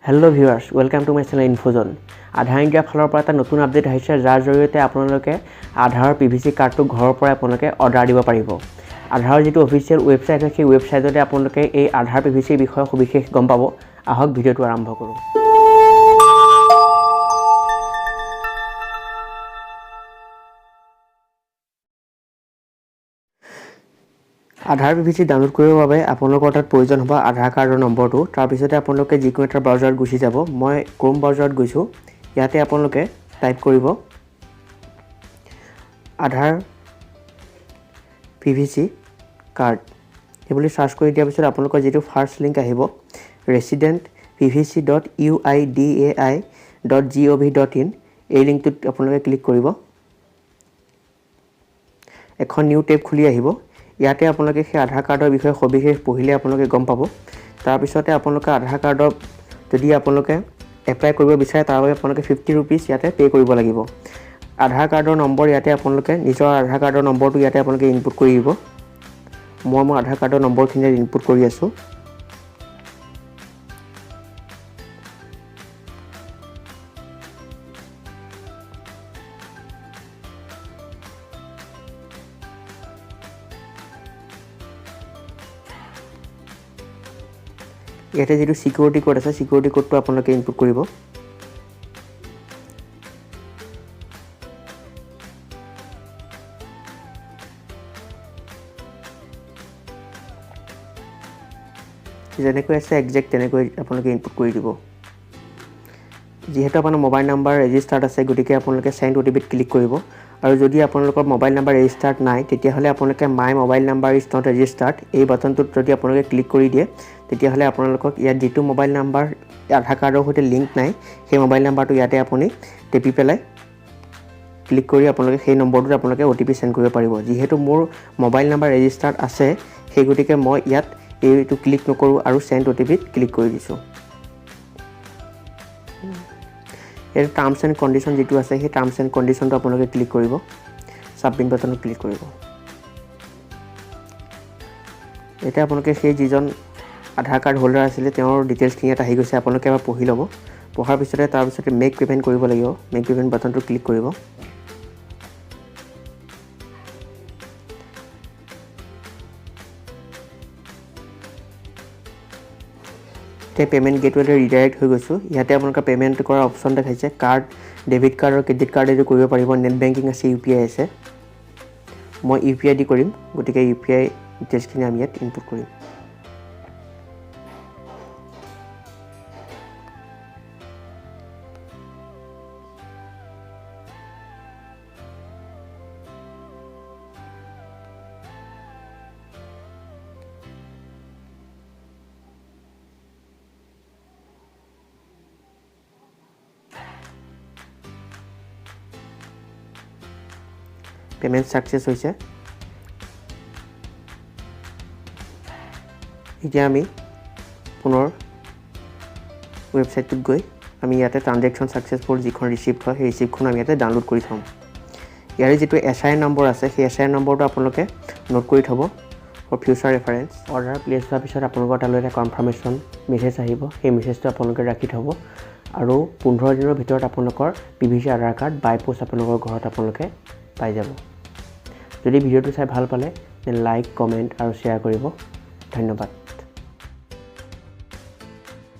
Hello viewers, welcome to my channel Infozone. Aadhaar India ফালৰ পৰা এটা নতুন আপডেট আহিছে যাৰ জৰিয়তে আপোনালোকে আধাৰৰ PVC কাৰ্ডটো ঘৰৰ পৰা আপোনালোকে অৰ্ডাৰ দিব পাৰিব। আধাৰৰ যেটো অফিচিয়েল ওয়েবসাইট আছে সেই ওয়েবসাইটতে আপোনালোকে এই আধাৰ PVC বিষয়ে সবিশেষ গম পাব। আহক ভিডিওটো আৰম্ভ কৰো। আধাৰ PVC ডাউনলোড কৰিবৰ বাবে আপোনালোকৰ তাত প্ৰয়োজন হ'ব আধাৰ কাৰ্ডৰ নম্বৰটো। তাৰ পিছতে আপোনালোকে যিকোনো এটা ব্ৰাউজাৰত গুচি যাব। মই ক্ৰোম ব্ৰাউজাৰত গৈছো। ইয়াতে আপোনালোকে টাইপ কৰিব আধাৰ PVC কাৰ্ড। এইবুলি সাৰ্চ কৰি দিয়াৰ পিছত আপোনালোকৰ যেটো ফাৰ্স্ট লিংক আহিব resident.pvc.uidai.gov.in এই লিংকটোত আপোনালোকে ক্লিক কৰিব। এখন নিউ টেব খুলি আহিব। ইয়াতে আপোনালোকে সেই আধাৰ কাৰ্ডৰ বিষয়ে সবিশেষ পঢ়িলে আপোনালোকে গম পাব। তাৰ পিছতে আপোনালোকে আধাৰ কাৰ্ডৰ যদি আপোনালোকে এপ্লাই কৰিব বিচাৰে তাৰ বাবে আপোনালোকে 50 रुपीस ইয়াতে পে কৰিব লাগিব। আধাৰ কাৰ্ডৰ নম্বৰ ইয়াতে আপোনালোকে নিজৰ আধাৰ কাৰ্ডৰ নম্বৰটো ইয়াতে আপোনালোকে ইনপুট কৰি দিব। মই আধাৰ কাৰ্ডৰ নম্বৰখিনি ইনপুট কৰি আছো। ইয়াতে যেটো সিকিউৰিটি কোড আছে সিকিউৰিটি কোডটো আপোনালোকে ইনপুট কৰিব। যেনেকৈ আছে এক্সাক্ট তেনেকৈ আপোনালোকে ইনপুট কৰি দিব। যেহেতু আপোনাৰ মোবাইল নাম্বাৰ ৰেজিষ্টাৰ্ড আছে গতিকে আপোনালোকে সেন্ড OTP ক্লিক কৰিব। আৰু যদি আপোনালোকৰ মোবাইল নাম্বাৰ ৰেজিষ্টাৰ্ড নাই তেতিয়া হলে আপোনালোকে my mobile number is not registered এই বাটনটোত যদি আপোনালোকে ক্লিক কৰি দিয়ে তেতিয়া হলে আপোনালোকক ইয়াত যেটো মোবাইল নাম্বাৰ আধাৰ কাৰ্ডৰ সৈতে লিংক নাই সেই মোবাইল নাম্বাৰটো ইয়াতে আপুনি টেপি পেলাই ক্লিক কৰি আপোনালোকে সেই নম্বৰটোত আপোনালোকে OTP সেন্ড কৰিব পাৰিব। যেহেতু মোৰ মোবাইল নাম্বাৰ ৰেজিষ্টাৰ্ড আছে সেই গতিকে মই ইয়াত এইটো ক্লিক নকৰো আৰু সেন্ড OTP ক্লিক কৰি দিছো। এৰ টাৰ্মস এন্ড কন্ডিশন যেটো আছে সেই টাৰ্মস এন্ড কন্ডিশনটো আপোনালোকে ক্লিক কৰিব। সাবমিট বাটনত ক্লিক কৰিব। এটা আপোনালোকে সেই যিজন আধাৰ কাৰ্ড হোল্ডাৰ আছিল তেওঁৰ ডিটেইলছখিনি এটা আহি গৈছে আপোনালোকে এবাৰ পঢ়ি ল'ব। পঢ়াৰ পিছতে তাৰ পিছতে মেক পেমেন্ট কৰিব লাগিব। মেক পেমেন্ট বাটনটো ক্লিক কৰিব। পেমেন্ট গেটৱেলৈ ৰিডাইৰেক্ট হৈ গৈছো। ইয়াতে আপোনালোকে পেমেন্ট কৰাৰ অপচন দেখাইছে কাৰ্ড ডেবিট কাৰ্ড আৰু ক্ৰেডিট কাৰ্ড এটো কৰিব পাৰিব। নেট বেংকিং আছে UPI আছে। মই UPI দি কৰিম গতিকে UPI ডিটেইলছখিনি আমি ইয়াত ইনপুট কৰিম। পেমেন্ট সাকসেস হৈছে। এতিয়া আমি পুনৰ ওয়েবসাইটত গৈ আমি ইয়াতে ট্ৰানজেকচন সাকসেসফুল যিখন ৰিসিভড হয় সেই ৰিসিভখন আমি ইয়াতে ডাউনলোড কৰি থম। ইয়াৰে যেটো SIN নম্বৰ আছে সেই SIN নম্বৰটো আপোনালোকে নোট কৰি থব for future reference. Order place হোৱাৰ পিছত আপোনালোকৰ তালৈ এটা কনফাৰ্মেশন মেছেজ আহিব। সেই মেছেজটো আপোনালোকে ৰাখি থব আৰু 15 দিনৰ ভিতৰত আপোনালোকৰ PVC আধাৰ কাৰ্ড বাই পোষ্ট আপোনালোকৰ ঘৰত আপোনালোকে পাই যাব। যদি ভিডিওটো চাই ভাল পালে তেন লাইক কমেন্ট আৰু শেয়াৰ কৰিব। ধন্যবাদ।